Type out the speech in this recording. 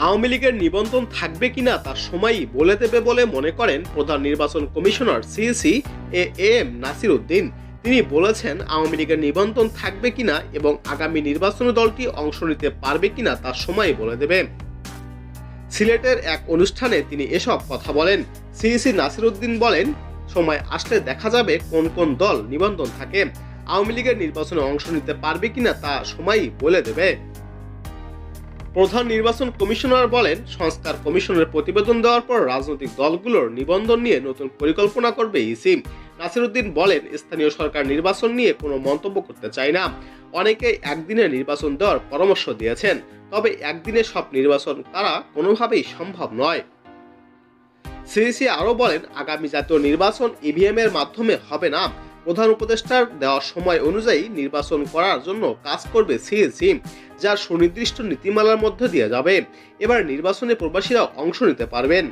আওয়ামী লীগের নিবন্ধন থাকবে কিনা তা সময়ই বলে দেবে বলে মনে করেন প্রধান নির্বাচন commissioner CEC M Nasir Uddin. তিনি বলেছেন, আওয়ামী লীগের নিবন্ধন থাকবে কিনা এবং আগামী নির্বাচনে দলটি অংশ নিতে পারবে কিনা তা সময়ই বলে দেবে। সিলেটের এক অনুষ্ঠানে তিনি এসব কথা বলেন। সিইসি নাসির উদ্দিন বলেন, সময় আসলে দেখা যাবে কোন কোন দল নিবন্ধন থাকে। আওয়ামী লীগের নির্বাচনে অংশ নিতে পারবে কিনা তা সময়ই বলে দেবে। প্রধান নির্বাচন কমিশনার বলেন, সংস্কার কমিশনের প্রতিবেদন দেওয়ার পর রাজনৈতিক দলগুলোর নিবন্ধন নিয়ে নতুন পরিকল্পনা করবে ইসি। নাসির উদ্দিন বলেন, স্থানীয় সরকার নির্বাচন নিয়ে কোনো মন্তব্য করতে চায় না। অনেকেই একদিনে নির্বাচন দেওয়ার পরামর্শ দিয়েছেন, তবে একদিনে সব নির্বাচন করা কোনোভাবেই সম্ভব নয়। সিইসি আরও বলেন, আগামী জাতীয় নির্বাচন ইভিএম এর মাধ্যমে হবে না। প্রধান উপদেষ্টার দেওয়া সময় অনুযায়ী নির্বাচন করার জন্য কাজ করবে সিইসি, যার সুনির্দিষ্ট নীতিমালার মধ্যে দিয়ে যাবে। এবার নির্বাচনে প্রবাসীরা অংশ নিতে পারবেন।